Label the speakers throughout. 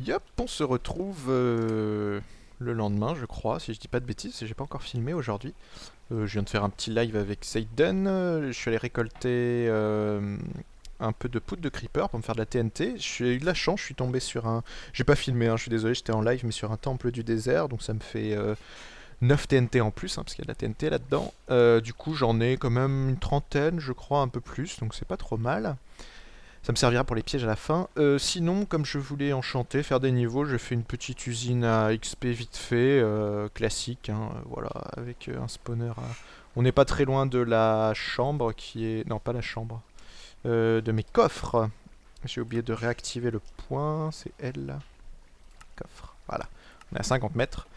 Speaker 1: Yop, on se retrouve le lendemain, je crois, si je dis pas de bêtises, j'ai pas encore filmé aujourd'hui. Je viens de faire un petit live avec Seiden, je suis allé récolter un peu de poudre de creeper pour me faire de la TNT. J'ai eu de la chance, je suis tombé sur un... J'ai pas filmé, je suis désolé, j'étais en live, mais sur un temple du désert, donc ça me fait 9 TNT en plus, parce qu'il y a de la TNT là-dedans. Du coup, j'en ai quand même une trentaine, je crois, un peu plus, donc c'est pas trop mal. Ça me servira pour les pièges à la fin. Sinon, comme je voulais enchanter, faire des niveaux, j'ai fait une petite usine à XP vite fait, classique, voilà, avec un spawner à... On n'est pas très loin de la chambre qui est... Non, pas la chambre. De mes coffres. J'ai oublié de réactiver le point, c'est elle. Coffre, voilà. On est à 50 mètres.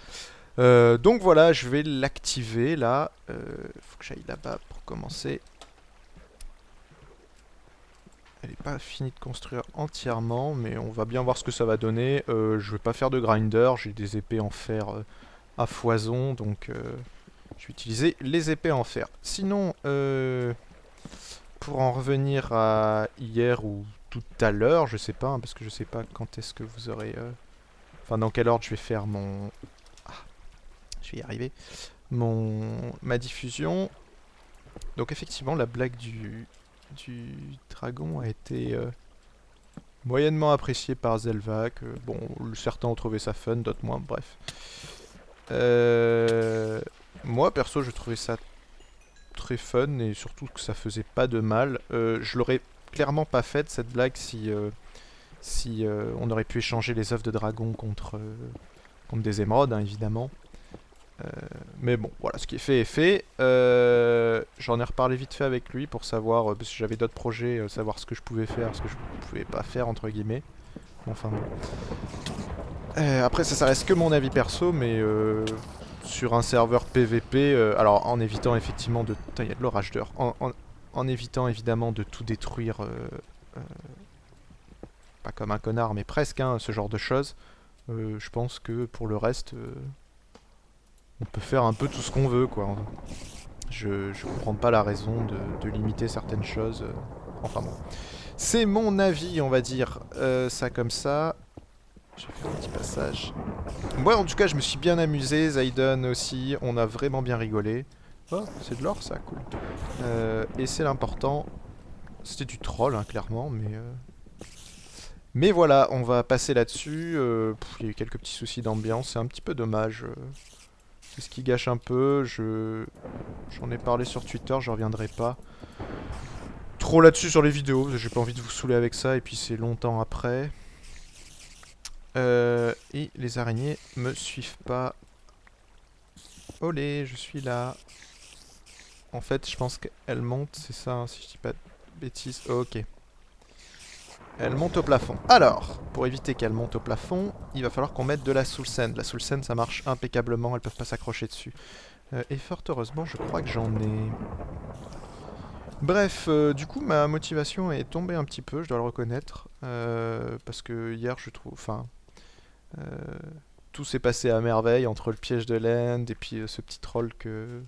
Speaker 1: Donc voilà, je vais l'activer là. Faut que j'aille là-bas pour commencer. Elle n'est pas finie de construire entièrement, mais on va bien voir ce que ça va donner. Je vais pas faire de grinder, j'ai des épées en fer à foison, donc je vais utiliser les épées en fer. Sinon, pour en revenir à hier ou tout à l'heure, je sais pas, parce que je sais pas quand est-ce que vous aurez... Enfin, dans quel ordre je vais faire mon... Ah, je vais y arriver. Ma diffusion. Donc effectivement, la blague du dragon a été moyennement appréciée par Zelvac. Bon, certains ont trouvé ça fun, d'autres moins, bref. Moi, perso, je trouvais ça très fun et surtout que ça faisait pas de mal. Je l'aurais clairement pas faite, cette blague, si on aurait pu échanger les œufs de dragon contre des émeraudes, évidemment. Mais bon, voilà, ce qui est fait est fait. J'en ai reparlé vite fait avec lui pour savoir, parce que j'avais d'autres projets, savoir ce que je pouvais faire, ce que je pouvais pas faire, entre guillemets. Enfin bon. Après, ça reste que mon avis perso, mais sur un serveur PVP, alors en évitant effectivement de... Putain, il y a de l'orage dehors. En évitant évidemment de tout détruire, pas comme un connard, mais presque, ce genre de choses. Je pense que pour le reste... on peut faire un peu tout ce qu'on veut, quoi. Je comprends pas la raison de limiter certaines choses. Enfin bon. C'est mon avis, on va dire ça comme ça. Je vais faire un petit passage. Moi, en tout cas, je me suis bien amusé. Zaiden aussi. On a vraiment bien rigolé. Oh, c'est de l'or, ça, cool. Et c'est l'important. C'était du troll, clairement, mais... Mais voilà, on va passer là-dessus. Il y a eu quelques petits soucis d'ambiance. C'est un petit peu dommage. C'est ce qui gâche un peu. J'en ai parlé sur Twitter, je reviendrai pas trop là-dessus sur les vidéos, parce que j'ai pas envie de vous saouler avec ça, et puis c'est longtemps après. Et les araignées me suivent pas. Olé, je suis là. En fait, je pense qu'elle monte, c'est ça, si je dis pas de bêtises. Ok. Elle monte au plafond. Alors, pour éviter qu'elle monte au plafond, il va falloir qu'on mette de la soul sand. La soul sand, ça marche impeccablement, elles peuvent pas s'accrocher dessus. Et fort heureusement, je crois que j'en ai... Bref, du coup, ma motivation est tombée un petit peu, je dois le reconnaître. Parce que hier, je trouve... Enfin... tout s'est passé à merveille entre le piège de l'End et puis ce petit troll que...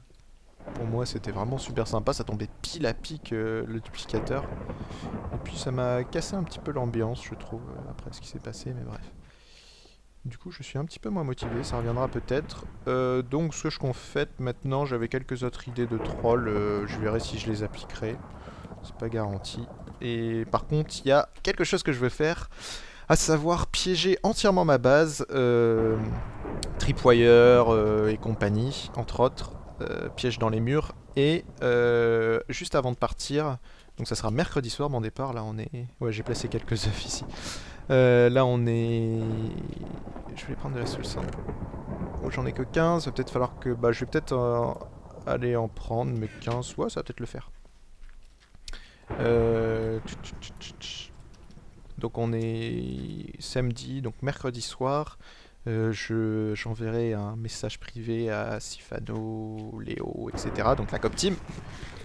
Speaker 1: Pour moi, c'était vraiment super sympa. Ça tombait pile à pic le duplicateur. Et puis ça m'a cassé un petit peu l'ambiance, je trouve, après ce qui s'est passé, mais bref. Du coup, je suis un petit peu moins motivé, ça reviendra peut-être. Donc, ce que je confesse maintenant, j'avais quelques autres idées de trolls. Je verrai si je les appliquerai. C'est pas garanti. Et par contre, il y a quelque chose que je veux faire, à savoir piéger entièrement ma base. Tripwire et compagnie, entre autres. Piège dans les murs. Et juste avant de partir, donc ça sera mercredi soir mon départ. Là, on est... Ouais, j'ai placé quelques œufs ici. Là, on est... Je vais prendre de la soul sand. Oh, j'en ai que 15. Va peut-être falloir que... Bah, je vais peut-être aller en prendre, mais 15... Ouais, ça va peut-être le faire. Donc, on est samedi, donc mercredi soir. J'enverrai un message privé à Sifano, Léo, etc. Donc la Cop Team.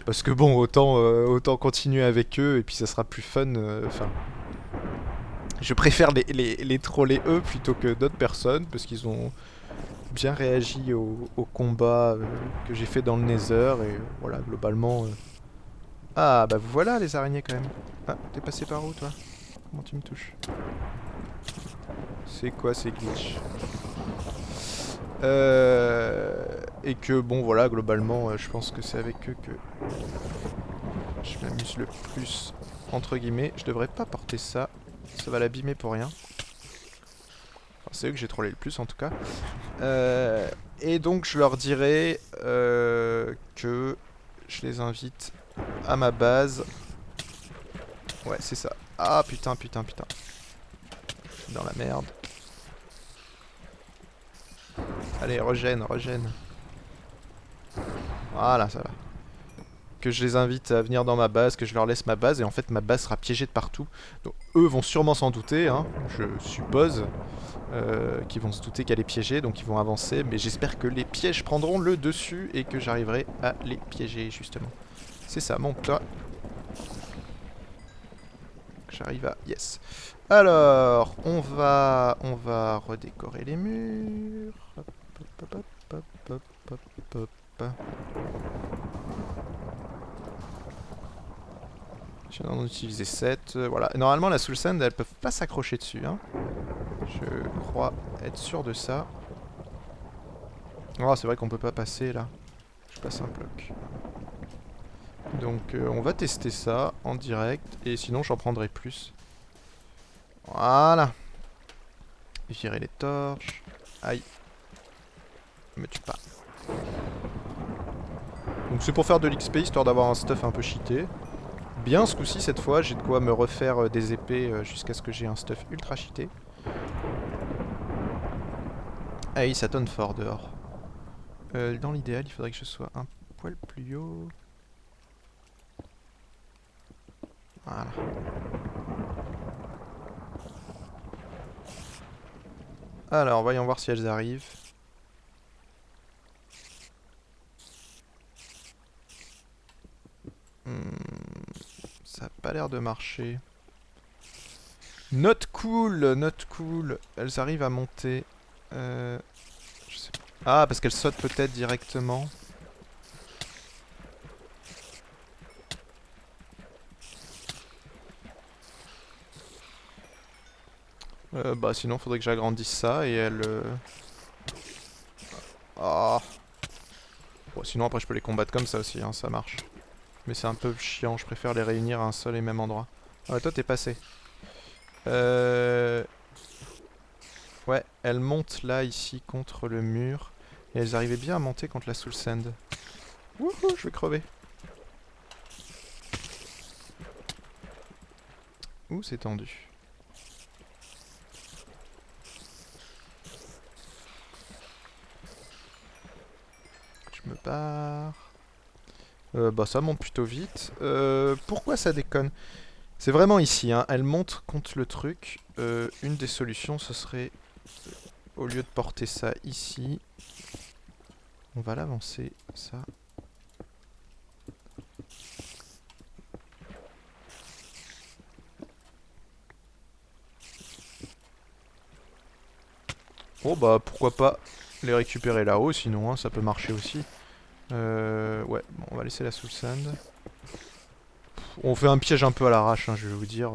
Speaker 1: Parce que bon, autant continuer avec eux et puis ça sera plus fun. Enfin, je préfère les troller eux plutôt que d'autres personnes parce qu'ils ont bien réagi au combat que j'ai fait dans le Nether et voilà, globalement. Ah bah voilà les araignées quand même. Ah, t'es passé par où toi? Comment tu me touches? C'est quoi ces glitches? Et que bon voilà, globalement, je pense que c'est avec eux que je m'amuse le plus, entre guillemets. Je devrais pas porter ça, ça va l'abîmer pour rien. Enfin, c'est eux que j'ai trollé le plus en tout cas. Et donc je leur dirai que je les invite à ma base. Ouais, c'est ça. Ah putain, putain, putain. Je suis dans la merde. Allez, régène, régène. Voilà, ça va. Que je les invite à venir dans ma base, que je leur laisse ma base, et en fait ma base sera piégée de partout. Donc eux vont sûrement s'en douter, hein, je suppose, qu'ils vont se douter qu'elle est piégée, donc ils vont avancer, mais j'espère que les pièges prendront le dessus et que j'arriverai à les piéger, justement. C'est ça, monte-toi. J'arrive à... Yes. Alors, on va redécorer les murs. Hop, hop, hop, hop, hop, hop, hop, hop. Je viens d'en utiliser 7. Voilà. Normalement, la Soul Sand, elles peuvent pas s'accrocher dessus. Hein. Je crois être sûr de ça. Oh, c'est vrai qu'on peut pas passer là. Je passe un bloc. Donc, on va tester ça en direct. Et sinon, j'en prendrai plus. Voilà. Virer les torches. Aïe. Me tue pas. Donc, c'est pour faire de l'XP histoire d'avoir un stuff un peu cheaté. Bien ce coup-ci, cette fois, j'ai de quoi me refaire des épées jusqu'à ce que j'ai un stuff ultra cheaté. Ah oui, ça tonne fort dehors. Dans l'idéal, il faudrait que je sois un poil plus haut. Voilà. Alors, voyons voir si elles arrivent. Ça a pas l'air de marcher. Not cool, not cool. Elles arrivent à monter. Je sais pas. Ah, parce qu'elles sautent peut-être directement. Bah sinon, faudrait que j'agrandisse ça et elles... Ah. Bon, sinon après je peux les combattre comme ça aussi, hein, ça marche. Mais c'est un peu chiant, je préfère les réunir à un seul et même endroit. Ah, toi t'es passé. Ouais, elles montent là, ici, contre le mur. Et elles arrivaient bien à monter contre la Soul Sand. Wouhou, je vais crever. Ouh, c'est tendu. Je me barre. Bah ça monte plutôt vite. Pourquoi ça déconne? C'est vraiment ici, hein. Elle monte contre le truc. Une des solutions, ce serait, au lieu de porter ça ici, on va l'avancer, ça. Oh bah pourquoi pas les récupérer là-haut, sinon hein, ça peut marcher aussi. Ouais, bon, on va laisser la Soul Sand. On fait un piège un peu à l'arrache, hein, je vais vous dire.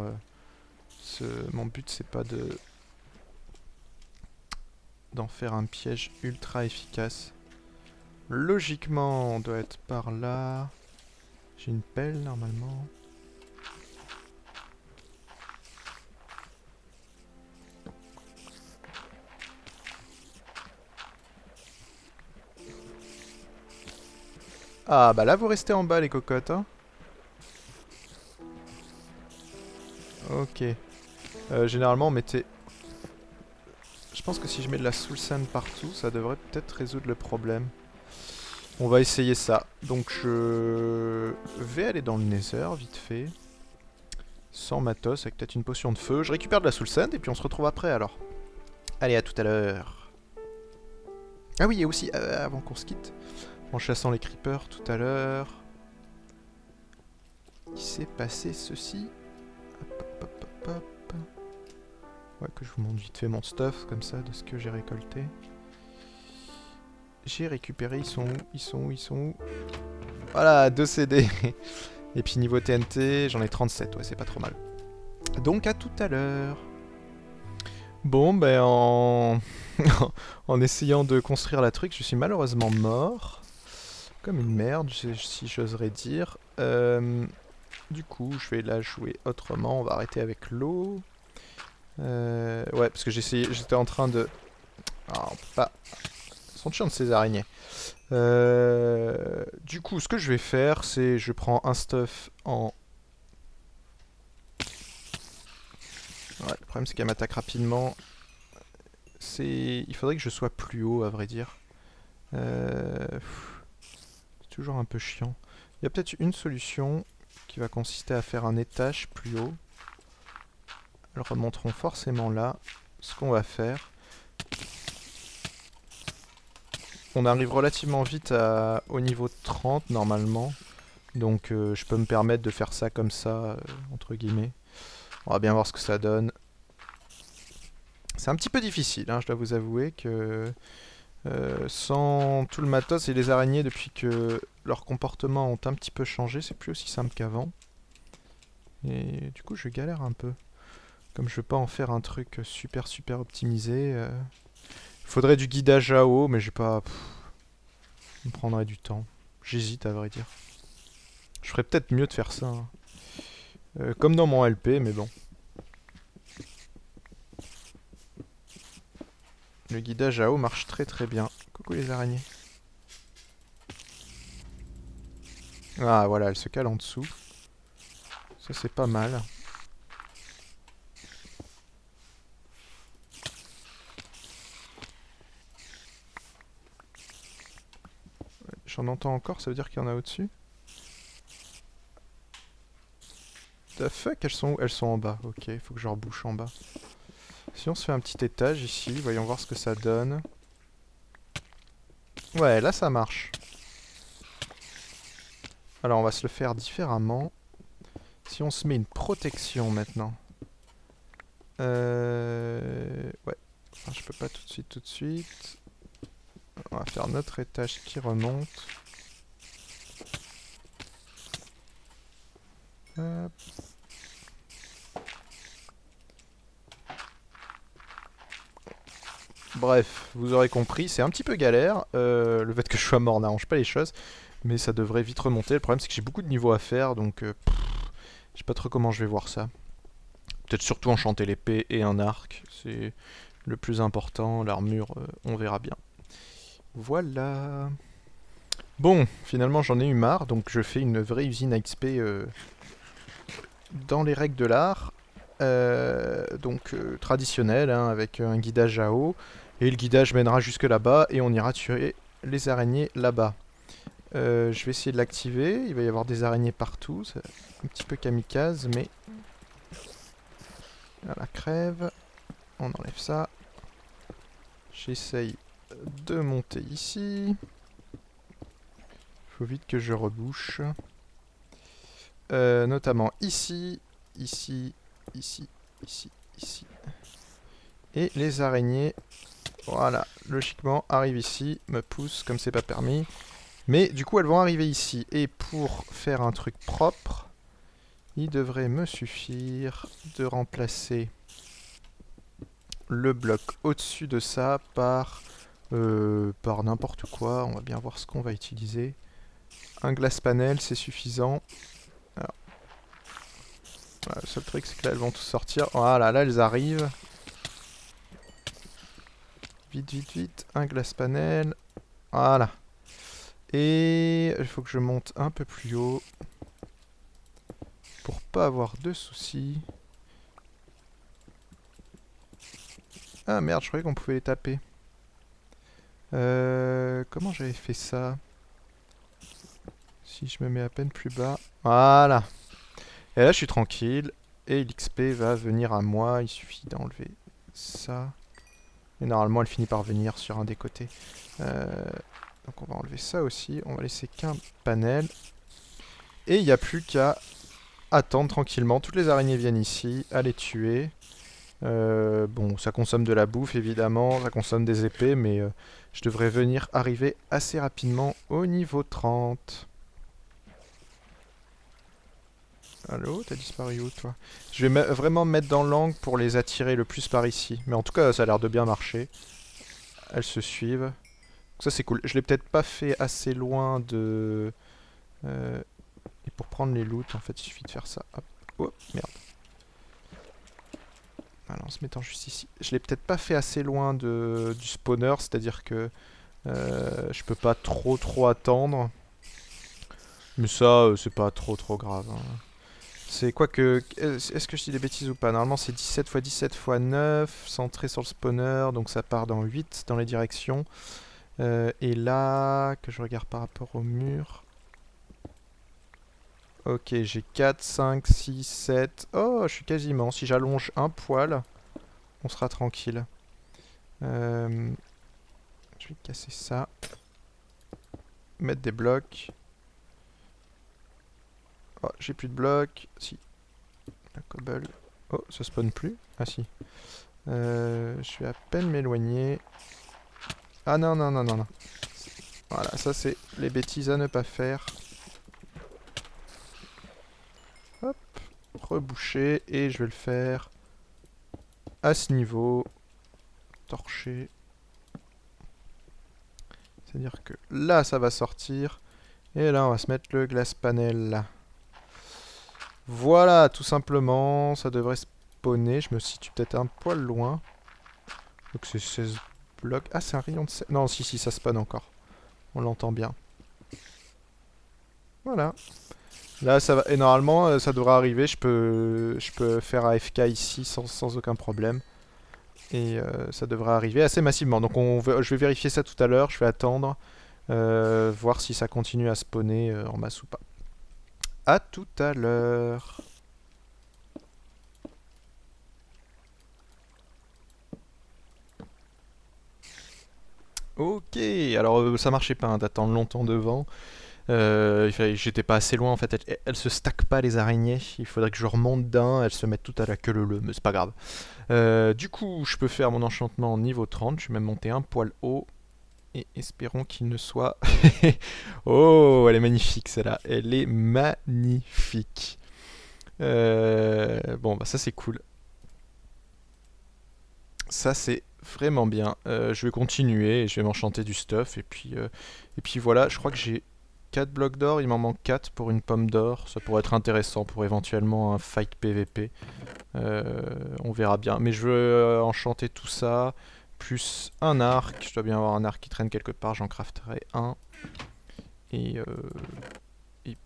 Speaker 1: Mon but c'est pas d'en faire un piège ultra efficace. Logiquement, on doit être par là. J'ai une pelle normalement. Ah bah là vous restez en bas les cocottes, hein. Ok. Généralement on mettait... Je pense que si je mets de la Soul Sand partout, ça devrait peut-être résoudre le problème. On va essayer ça. Donc je vais aller dans le Nether vite fait. Sans matos, avec peut-être une potion de feu. Je récupère de la Soul Sand et puis on se retrouve après alors. Allez, à tout à l'heure. Ah oui, et aussi, avant qu'on se quitte, en chassant les creepers tout à l'heure, il s'est passé ceci. Hop, hop, hop, hop, hop. Ouais, que je vous montre vite fait mon stuff, comme ça, de ce que j'ai récolté. J'ai récupéré, ils sont où? Ils sont où? Ils sont où? Voilà, 2 CD. Et puis niveau TNT, j'en ai 37, ouais, c'est pas trop mal. Donc à tout à l'heure. Bon, ben en essayant de construire la truc, je suis malheureusement mort. Comme une merde, si j'oserais dire. Du coup, je vais la jouer autrement. On va arrêter avec l'eau. Ouais, parce que j'étais en train de... Ah, on peut pas... Elles sont chiantes ces araignées. Du coup, ce que je vais faire, c'est je prends un stuff en... Ouais, le problème c'est qu'elle m'attaque rapidement. Il faudrait que je sois plus haut, à vrai dire. C'est toujours un peu chiant. Il y a peut-être une solution qui va consister à faire un étage plus haut. Elles remonteront forcément là. Ce qu'on va faire... On arrive relativement vite au niveau 30 normalement. Donc je peux me permettre de faire ça comme ça, entre guillemets. On va bien voir ce que ça donne. C'est un petit peu difficile, hein, je dois vous avouer que sans tout le matos et les araignées, depuis que leurs comportements ont un petit peu changé, c'est plus aussi simple qu'avant. Et du coup je galère un peu. Comme je veux pas en faire un truc super super optimisé. Il faudrait du guidage AO, mais j'ai pas... ça me prendrait du temps. J'hésite à vrai dire. Je ferais peut-être mieux de faire ça. Hein. Comme dans mon LP, mais bon. Le guidage à eau marche très très bien. Coucou les araignées. Ah voilà, elle se cale en dessous. Ça c'est pas mal. J'en entends encore, ça veut dire qu'il y en a au-dessus. The fuck, elles sont où? Elles sont en bas. Ok, il faut que je rebouche en bas. Si on se fait un petit étage ici, voyons voir ce que ça donne. Ouais, là ça marche. Alors on va se le faire différemment. Si on se met une protection maintenant. Ouais. Enfin, je peux pas tout de suite, tout de suite. On va faire notre étage qui remonte. Hop. Bref, vous aurez compris, c'est un petit peu galère. Le fait que je sois mort n'arrange pas les choses. Mais ça devrait vite remonter. Le problème c'est que j'ai beaucoup de niveaux à faire. Donc je sais pas trop comment je vais voir ça. Peut-être surtout enchanter l'épée et un arc. C'est le plus important. L'armure, on verra bien. Voilà. Bon, finalement j'en ai eu marre. Donc je fais une vraie usine à XP dans les règles de l'art. Traditionnel, hein, avec un guidage à eau. Et le guidage mènera jusque là-bas et on ira tuer les araignées là-bas. Je vais essayer de l'activer. Il va y avoir des araignées partout. C'est un petit peu kamikaze, mais... Voilà, crève. On enlève ça. J'essaye de monter ici. Faut vite que je rebouche. Notamment ici, ici, ici, ici, ici. Et les araignées, voilà, logiquement, arrivent ici, me poussent comme c'est pas permis. Mais du coup, elles vont arriver ici. Et pour faire un truc propre, il devrait me suffire de remplacer le bloc au-dessus de ça par n'importe quoi. On va bien voir ce qu'on va utiliser. Un glace panel, c'est suffisant. Alors, voilà, le seul truc, c'est que là, elles vont tous sortir. Voilà, là, elles arrivent. Vite, vite, vite. Un glace panel. Voilà. Et il faut que je monte un peu plus haut. Pour pas avoir de soucis. Ah merde, je croyais qu'on pouvait les taper. Comment j'avais fait ça? Si je me mets à peine plus bas. Voilà. Et là, je suis tranquille. Et l'XP va venir à moi. Il suffit d'enlever ça. Et normalement, elle finit par venir sur un des côtés. Donc on va enlever ça aussi. On va laisser qu'un panel. Et il n'y a plus qu'à attendre tranquillement. Toutes les araignées viennent ici, à les tuer. Bon, ça consomme de la bouffe évidemment, ça consomme des épées, mais je devrais venir arriver assez rapidement au niveau 30. Allô, t'as disparu où toi? Je vais vraiment me mettre dans l'angle pour les attirer le plus par ici. Mais en tout cas, ça a l'air de bien marcher. Elles se suivent. Donc ça c'est cool. Je l'ai peut-être pas fait assez loin de... Et pour prendre les loots, en fait, il suffit de faire ça. Hop. Oh, merde. Alors, en se mettant juste ici. Je l'ai peut-être pas fait assez loin du spawner, c'est-à-dire que je peux pas trop attendre. Mais ça, c'est pas trop grave. Hein. C'est quoi que... Est-ce que je dis des bêtises ou pas? Normalement, c'est 17 x 17 x 9, centré sur le spawner, donc ça part dans 8 dans les directions. Et là, que je regarde par rapport au mur... Ok, j'ai 4, 5, 6, 7... Oh, je suis quasiment. Si j'allonge un poil, on sera tranquille. Je vais casser ça. Mettre des blocs. Oh, j'ai plus de blocs. Si. La cobble. Oh, ça spawn plus. Ah si. Je vais à peine m'éloigner. Ah non. Voilà, ça c'est les bêtises à ne pas faire. Hop. Reboucher. Et je vais le faire à ce niveau. Torcher. C'est-à-dire que là, ça va sortir. Et là, on va se mettre le glass panel là. Voilà, tout simplement. Ça devrait spawner. Je me situe peut-être un poil loin. Donc c'est 16 blocs. Ah, c'est un rayon de 16. Non, si, ça spawn encore. On l'entend bien. Voilà. Là, ça va. Et normalement, ça devrait arriver. Je peux faire AFK ici sans aucun problème. Et ça devrait arriver assez massivement. Donc je vais vérifier ça tout à l'heure. Je vais attendre. Voir si ça continue à spawner en masse ou pas. A tout à l'heure. Ok, alors ça marchait pas hein, d'attendre longtemps devant. J'étais pas assez loin en fait. Elles se stackent pas les araignées. Il faudrait que je remonte d'un. Elles se mettent toutes à la queue leu, mais c'est pas grave. Du coup, je peux faire mon enchantement niveau 30. Je vais même monter un poil haut. Et espérons qu'il ne soit... Oh, elle est magnifique celle-là. Elle est magnifique. Bon, bah ça c'est cool. Ça c'est vraiment bien. Je vais continuer et je vais m'enchanter du stuff. Et puis voilà, je crois que j'ai 4 blocs d'or. Il m'en manque 4 pour une pomme d'or. Ça pourrait être intéressant pour éventuellement un fight PVP. On verra bien. Mais je veux enchanter tout ça. Plus un arc. Je dois bien avoir un arc qui traîne quelque part. J'en crafterai un. Et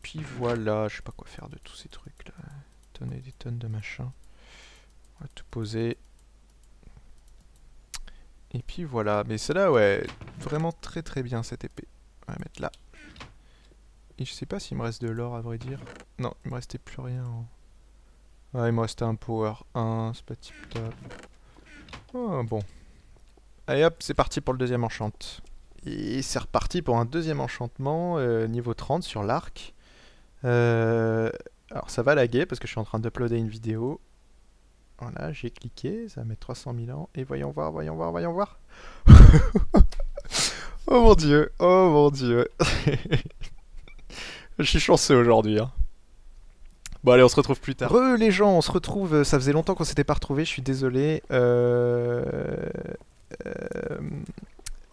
Speaker 1: puis voilà. Je sais pas quoi faire de tous ces trucs là. Tonnes et des tonnes de machins. On va tout poser. Et puis voilà. Mais celle-là, ouais. Vraiment très bien cette épée. On va mettre là. Et je sais pas s'il me reste de l'or à vrai dire. Non, il me restait plus rien. Ouais, il me restait un power 1. C'est pas tip top. Oh, bon. Allez hop, c'est parti pour le deuxième enchant. Et c'est reparti pour un deuxième enchantement, niveau 30 sur l'arc. Alors ça va laguer parce que je suis en train d'uploader une vidéo. Voilà, j'ai cliqué, ça va mettre 300 000 ans. Et voyons voir. Oh mon dieu. Je suis chanceux aujourd'hui. Hein. Bon allez, on se retrouve plus tard. Les gens, on se retrouve. Ça faisait longtemps qu'on s'était pas retrouvés, je suis désolé.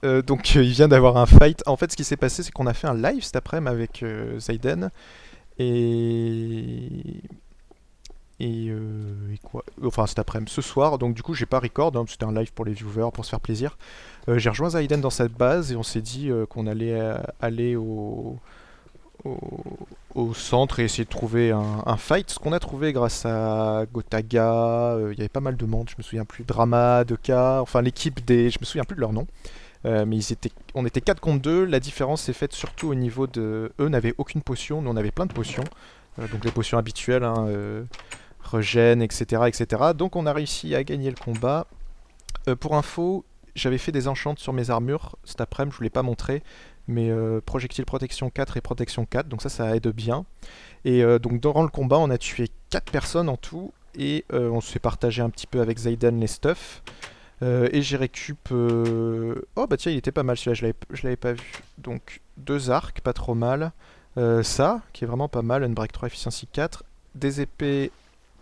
Speaker 1: Donc il vient d'avoir un fight. En fait, ce qui s'est passé, c'est qu'on a fait un live cet après-midi avec Zayden. Et quoi? Enfin, cet après-midi, ce soir. Donc du coup, j'ai pas record. Hein, c'était un live pour les viewers, pour se faire plaisir. J'ai rejoint Zayden dans cette base et on s'est dit qu'on allait aller au centre et essayer de trouver un fight. Ce qu'on a trouvé grâce à Gotaga, il y avait pas mal de monde, je me souviens plus, Drama, Deka, enfin l'équipe des... Je me souviens plus de leur nom. Mais on était 4 contre 2, la différence s'est faite surtout au niveau de... Eux n'avaient aucune potion, nous on avait plein de potions. Donc les potions habituelles, hein, regen, etc., etc. Donc on a réussi à gagner le combat. Pour info, j'avais fait des enchantes sur mes armures cet après-midi, je vous l'ai pas montré, mais projectile protection 4 et protection 4, donc ça aide bien. Et donc durant le combat, on a tué 4 personnes en tout, et on se fait partager un petit peu avec Zayden les stuff. Et j'ai récup... Oh bah tiens, il était pas mal celui-là, je l'avais pas vu. Donc 2 arcs, pas trop mal. Ça, qui est vraiment pas mal, Unbreak 3, Efficiency 4. Des épées,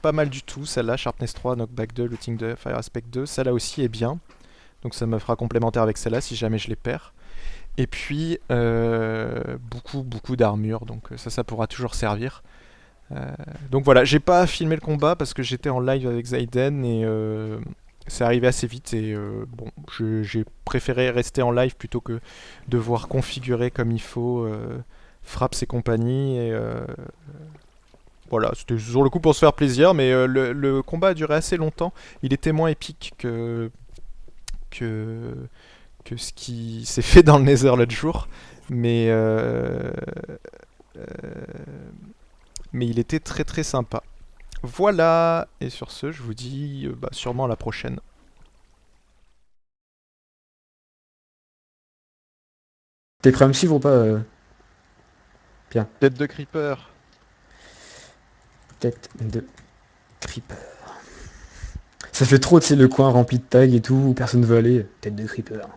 Speaker 1: pas mal du tout. Celle-là, Sharpness 3, Knockback 2, Looting 2, Fire Aspect 2. Celle-là aussi est bien. Donc ça me fera complémentaire avec celle-là si jamais je les perds. Et puis, beaucoup d'armure, donc ça pourra toujours servir. Donc voilà, j'ai pas filmé le combat parce que j'étais en live avec Zayden et c'est arrivé assez vite et bon, j'ai préféré rester en live plutôt que devoir configurer comme il faut frappes et compagnie et voilà, c'était sur le coup pour se faire plaisir, mais le combat a duré assez longtemps. Il était moins épique que, que ce qui s'est fait dans le Nether l'autre jour, mais euh, mais il était très sympa. Voilà, et sur ce, je vous dis bah, sûrement à la prochaine.
Speaker 2: T'es prêt à me suivre ou pas, Pierre?
Speaker 1: Tête de creeper.
Speaker 2: Tête de creeper. Ça fait trop, tu sais, le coin rempli de tags et tout, où personne veut aller. Tête de creeper.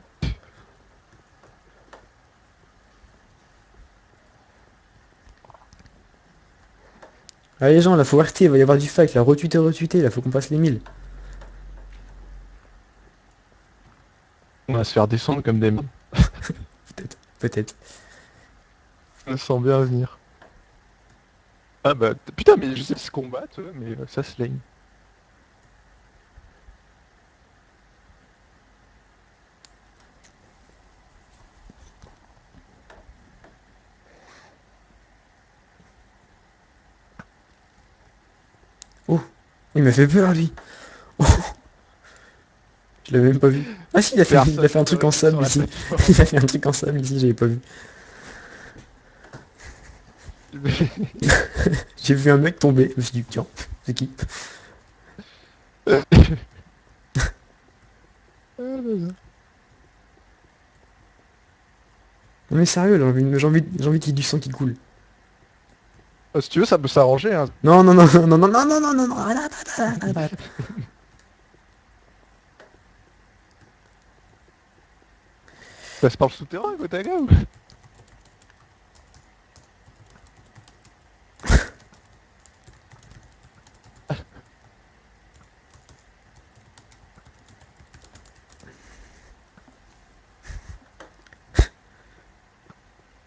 Speaker 2: Allez les gens, là, faut RT, il va y avoir du fight, là, retweeter, là, faut qu'on passe les 1000.
Speaker 1: On va se faire descendre comme des merdes.
Speaker 2: Peut-être, peut-être.
Speaker 1: Je me sens bien venir. Ah bah putain, mais je sais se combattre, mais ça se lane.
Speaker 2: Oh, il m'a fait peur, lui. Oh, je l'avais même pas vu. Ah si, il a
Speaker 1: Personne
Speaker 2: fait un
Speaker 1: ne me
Speaker 2: truc en
Speaker 1: retweet sur
Speaker 2: sable
Speaker 1: la
Speaker 2: ici.
Speaker 1: plateforme.
Speaker 2: Il a fait un truc en sable ici, j'avais pas vu. J'ai vu un mec tomber, je me suis dit, tiens, c'est qui? Non mais sérieux, là, j'ai envie qu'il y ait du sang qui coule.
Speaker 1: Si tu veux, ça peut s'arranger, hein.
Speaker 2: Non, non, non, non, non, non, non, non, non, non, arrête, arrête, arrête, arrête.
Speaker 1: Passe par le souterrain, Gotaga ou...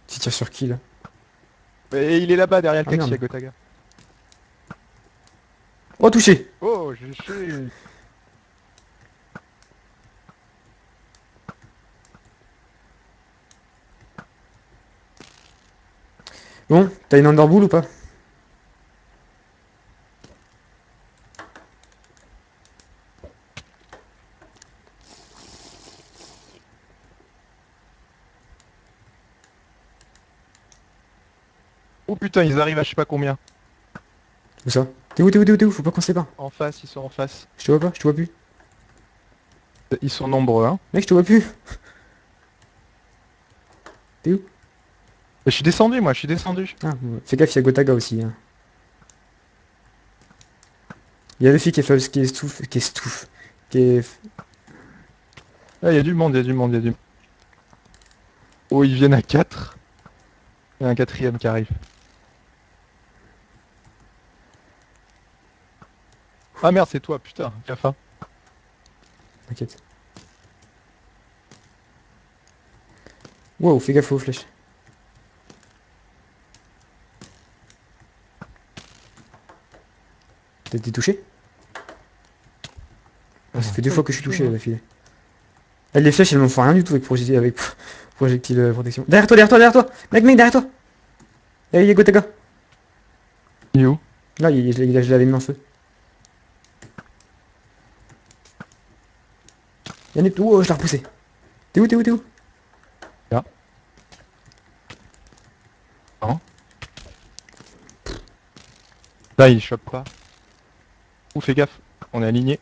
Speaker 2: Tu tires sur qui, là?
Speaker 1: Mais il est là-bas, derrière le
Speaker 2: Ah
Speaker 1: taxi,
Speaker 2: merde.
Speaker 1: à Gotaga.
Speaker 2: Oh, touché!
Speaker 1: Oh, j'ai chié.
Speaker 2: Bon, t'as une underbull ou pas?
Speaker 1: Oh putain, ils arrivent à je sais pas combien.
Speaker 2: Où ça? T'es où? Faut pas qu'on se sépare.
Speaker 1: En face, ils sont en face.
Speaker 2: Je te vois pas, je te vois plus.
Speaker 1: Ils sont nombreux, hein.
Speaker 2: Mec, je te vois plus. T'es où?
Speaker 1: Je suis descendu, moi, je suis descendu.
Speaker 2: Ah, ouais. Fais gaffe, il y a Gotaga aussi, hein. Il y a le fille qui est...
Speaker 1: Ah, il y a du monde, il y a du monde, il y a du monde. Oh, ils viennent à 4. Il y a un quatrième qui arrive. Ah merde, c'est toi, putain, gaffe, hein.
Speaker 2: T'inquiète. Wow, fais gaffe aux flèches. T'as été touché? Ah, ça fait deux
Speaker 1: Pas
Speaker 2: fois que je suis
Speaker 1: touché,
Speaker 2: touché,
Speaker 1: moi.
Speaker 2: la fille. Elle, les flèches, elles m'en font rien du tout avec projectile protection. Derrière toi! Mec, derrière toi! Eh, il y a Gotaga!
Speaker 1: Il est où?
Speaker 2: Là, je l'avais mis en feu. Yann est... Oh, je l'ai repoussé. T'es où?
Speaker 1: Là. Non. Là, il chope pas. Ouh, fais gaffe, on est aligné.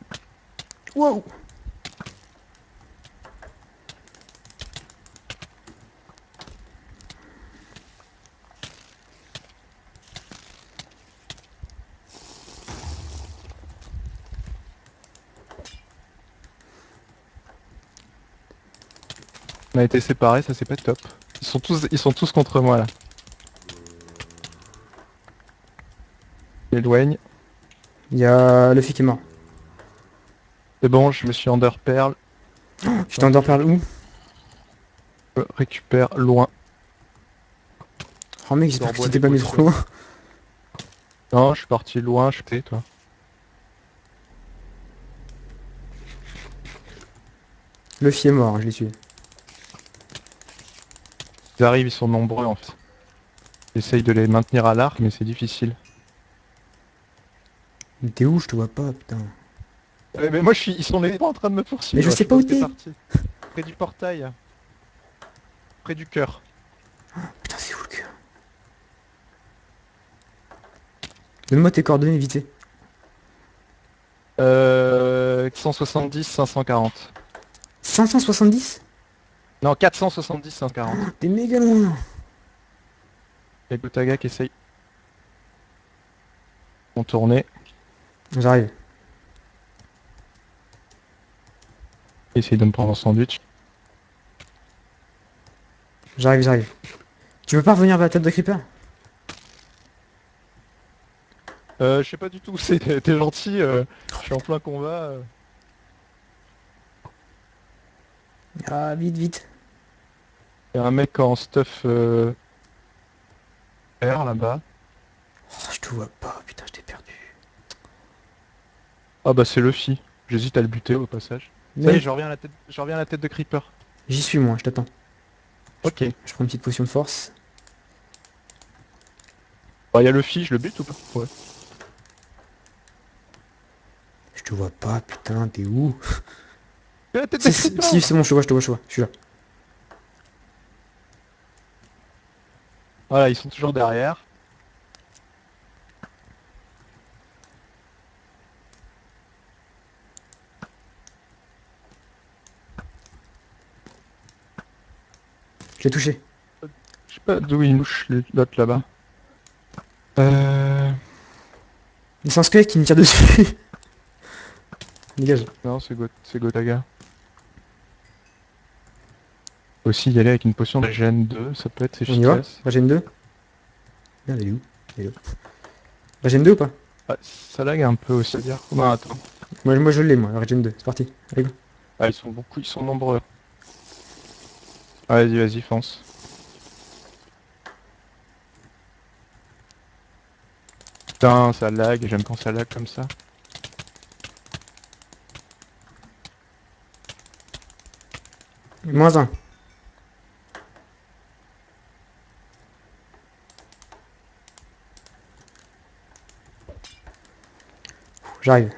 Speaker 2: Wow!
Speaker 3: On a été séparés, ça c'est pas top. Ils sont tous contre moi là. J'éloigne.
Speaker 2: Il y a Luffy qui est mort.
Speaker 3: C'est bon, je me suis underpearl.
Speaker 2: Tu t'endors où?
Speaker 3: Je récupère loin.
Speaker 2: Oh mec, j'espère que
Speaker 3: Corbeau
Speaker 2: tu t'es pas mis trop loin.
Speaker 3: Non, je suis parti loin, je sais toi.
Speaker 2: Luffy est mort, hein, je l'ai tué.
Speaker 3: Ils arrivent, ils sont nombreux en fait. J'essaye de les maintenir à l'arc, mais c'est difficile.
Speaker 2: Mais t'es où? Je te vois pas, putain.
Speaker 3: Mais moi ils sont les trois en train de me
Speaker 2: Mais
Speaker 3: poursuivre.
Speaker 2: je sais
Speaker 3: sais
Speaker 2: pas où
Speaker 3: t'es
Speaker 2: t'es.
Speaker 3: parti. Près du portail. Près du cœur.
Speaker 2: Putain, c'est où le cœur? Donne-moi tes coordonnées, vite fait.
Speaker 3: 170, 540.
Speaker 2: 570?
Speaker 3: Non, 470, 540.
Speaker 2: T'es méga loin.
Speaker 3: Il y a Gotaga qui essaye de contourner.
Speaker 2: J'arrive.
Speaker 3: Il essaye de me prendre en sandwich.
Speaker 2: J'arrive. Tu veux pas revenir vers la tête de Creeper?
Speaker 3: Je sais pas du tout où c'est, t'es gentil, je suis en plein combat.
Speaker 2: Ah, vite.
Speaker 3: Il y a un mec en stuff vert là-bas.
Speaker 2: Oh, je te vois pas, putain, je t'ai perdu.
Speaker 3: Ah bah c'est Luffy. J'hésite à le buter au passage. Ça y est,
Speaker 2: Mais
Speaker 3: je reviens à la tête de Creeper.
Speaker 2: j'y suis moi, je t'attends.
Speaker 3: Ok.
Speaker 2: Je prends une petite potion de force.
Speaker 3: Bah, il y a Luffy, je le bute ou pas? Ouais.
Speaker 2: Je te vois pas, putain, t'es où?
Speaker 3: Il y a la tête de
Speaker 2: Si,
Speaker 3: Creeper.
Speaker 2: c'est bon, je te vois. Je suis là.
Speaker 3: Voilà, ils sont toujours derrière.
Speaker 2: Je l'ai touché.
Speaker 3: Je sais pas d'où il mouche l'autre là-bas.
Speaker 2: Il c'est un squelette qui me tire dessus. Dégage.
Speaker 3: Non, c'est Gotaga. Aussi y aller avec une potion de Gen 2, ça peut être
Speaker 2: On y va?
Speaker 3: efficace.
Speaker 2: Bah, j'ai une 2. Merde, elle est où? Elle est où? Bah, j'ai une 2 ou pas?
Speaker 3: Ah, ça lag un peu aussi à dire. Non, attends.
Speaker 2: Moi je l'ai, moi, la Regen 2. C'est parti. Allez, go.
Speaker 3: Ah, ils sont beaucoup, ils sont nombreux. Ah, vas-y, fonce. Putain, ça lag, j'aime quand ça lag comme ça.
Speaker 2: -1. J'arrive.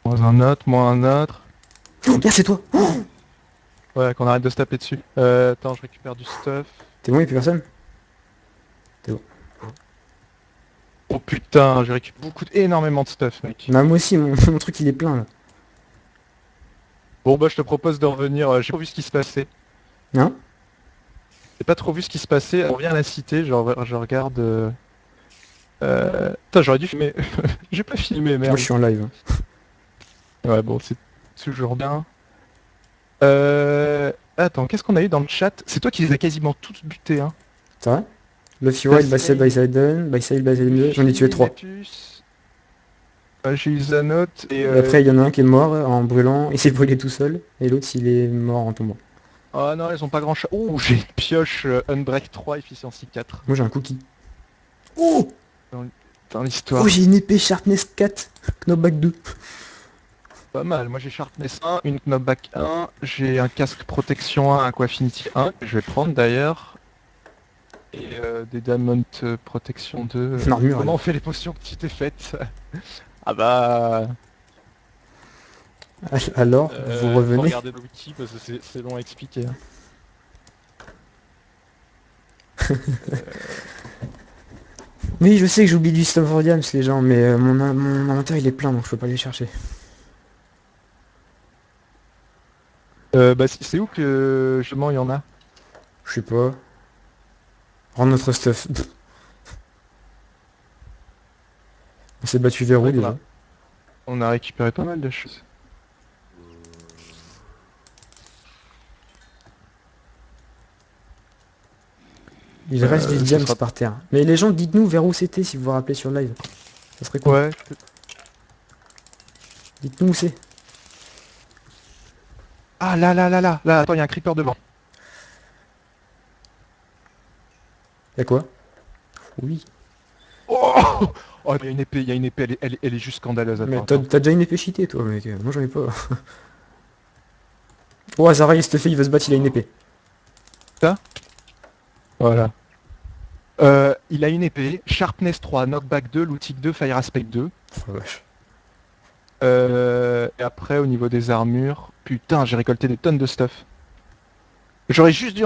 Speaker 3: Moins un autre.
Speaker 2: Oh, merde, c'est toi! Oh,
Speaker 3: Ouais, qu'on arrête de se taper dessus. Attends, je récupère du stuff.
Speaker 2: t'es bon, y'a plus personne? T'es bon.
Speaker 3: Oh putain, j'ai récupéré énormément de stuff, mec.
Speaker 2: Non, moi aussi, mon truc il est plein là.
Speaker 3: Bon bah, je te propose de revenir. J'ai pas vu ce qui se passait.
Speaker 2: Hein?
Speaker 3: J'ai pas trop vu ce qui se passait. On revient à la cité, je regarde. Putain, j'aurais dû filmer. J'ai pas filmé,
Speaker 2: Moi je
Speaker 3: merde.
Speaker 2: suis en live, hein.
Speaker 3: Ouais, bon, c'est toujours bien. Attends, qu'est-ce qu'on a eu dans le chat? C'est toi qui les as quasiment tous butés, hein.
Speaker 2: C'est vrai? Luffy White, Bicep, Bicep 2. J'en ai tué 3.
Speaker 3: Nepus, j'ai eu Zanot et...
Speaker 2: Et après, il y en a un qui est mort en brûlant, il s'est brûlé tout seul. Et l'autre, il est mort en tombant.
Speaker 3: Oh non, ils ont pas grand chose. Oh, j'ai une pioche Unbreak 3, Efficiency 4.
Speaker 2: Moi j'ai un cookie. Oh!
Speaker 3: Dans l'histoire.
Speaker 2: Oh, j'ai une épée Sharpness 4. Knockback 2.
Speaker 3: Pas mal, moi j'ai Sharpness 1, une Knockback 1, j'ai un casque protection 1, Aquafinity 1, que je vais prendre d'ailleurs. Et des Diamond protection 2.
Speaker 2: L'armure,
Speaker 3: Comment
Speaker 2: elle.
Speaker 3: on fait les potions que tu t'es faites? Ah bah...
Speaker 2: Alors, vous
Speaker 3: Faut
Speaker 2: revenez.
Speaker 3: regarder l'outil parce que c'est long à expliquer. Hein.
Speaker 2: Oui, je sais que j'oublie du stuff for Diams, les gens, mais mon inventaire il est plein donc je peux pas aller chercher.
Speaker 3: Bah c'est où que justement il y en a?
Speaker 2: Je sais pas. Rends notre stuff. On s'est battu vers où
Speaker 3: Ouais, qu'on
Speaker 2: déjà?
Speaker 3: a- On a récupéré pas mal de choses.
Speaker 2: Il reste des
Speaker 3: Ce
Speaker 2: diams
Speaker 3: sera-
Speaker 2: par terre. Mais les gens, dites-nous vers où c'était si vous vous rappelez sur le live. Ça serait cool.
Speaker 3: Ouais.
Speaker 2: Dites-nous où c'est.
Speaker 3: Ah là, attends, il y a un creeper devant.
Speaker 2: Y'a quoi? Oui.
Speaker 3: Oh, oh, il y a une épée, elle est juste scandaleuse.
Speaker 2: Mais
Speaker 3: Attends.
Speaker 2: t'as déjà une épée cheatée toi, mec. Moi j'en ai pas. Oh, Zara, il se fait, il veut se battre, il a une épée.
Speaker 3: Voilà. Il a une épée, Sharpness 3, Knockback 2, Looting 2, Fire Aspect 2.
Speaker 2: Oh la vache.
Speaker 3: Et après, au niveau des armures, putain, j'ai récolté des tonnes de stuff. J'aurais juste dû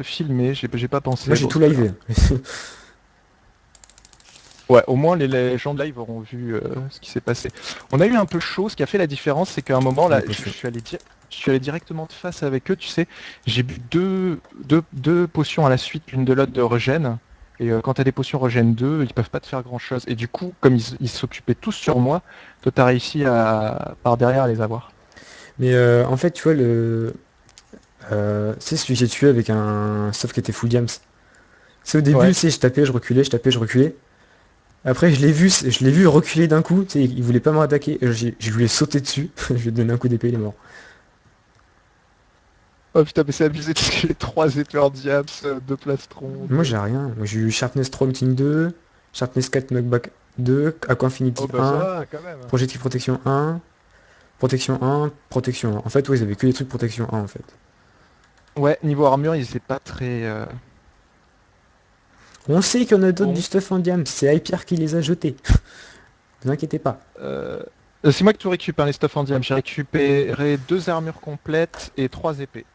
Speaker 3: filmer, j'ai pas pensé.
Speaker 2: Moi j'ai
Speaker 3: Bon,
Speaker 2: tout
Speaker 3: c'est pas
Speaker 2: livé.
Speaker 3: Ouais, au moins les gens de live auront vu ce qui s'est passé. On a eu un peu chaud, ce qui a fait la différence, c'est qu'à un moment, là,
Speaker 2: J'ai pas
Speaker 3: je
Speaker 2: fait.
Speaker 3: suis allé directement de face avec eux, tu sais. J'ai bu deux potions à la suite, l'une de l'autre de regen. Et quand t'as des potions regen 2, ils peuvent pas te faire grand chose. Et du coup, comme ils s'occupaient tous sur moi, toi t'as réussi par derrière à les avoir.
Speaker 2: Mais en fait, tu vois, c'est celui que j'ai tué avec un stuff qui était full diams. C'est au début,
Speaker 3: Ouais.
Speaker 2: tu sais, je tapais, je reculais, je tapais, je reculais. Après, je l'ai vu reculer d'un coup, tu sais, il voulait pas me attaquer. Je lui ai sauté dessus, je lui ai donné un coup d'épée, il est mort.
Speaker 3: Oh putain, mais c'est abusé parce que j'ai 3 épées en diams, 2 plastrons.
Speaker 2: Moi j'ai rien, moi j'ai eu Sharpness 3 Looting 2, Sharpness 4 Knockback 2, Aqua Infinity
Speaker 3: Oh bah ça
Speaker 2: 1,
Speaker 3: va quand même.
Speaker 2: Projectile Protection 1, Protection 1, Protection 1. En fait, ouais, ils avaient que des trucs Protection 1 en fait.
Speaker 3: Ouais, niveau armure, ils étaient pas très...
Speaker 2: On sait qu'il y en a d'autres
Speaker 3: Bon.
Speaker 2: du stuff en diam, c'est Hyper qui les a jetés. Ne vous inquiétez pas.
Speaker 3: C'est moi qui tout récupère les stuff en diam. J'ai récupéré 2 armures complètes et 3 épées.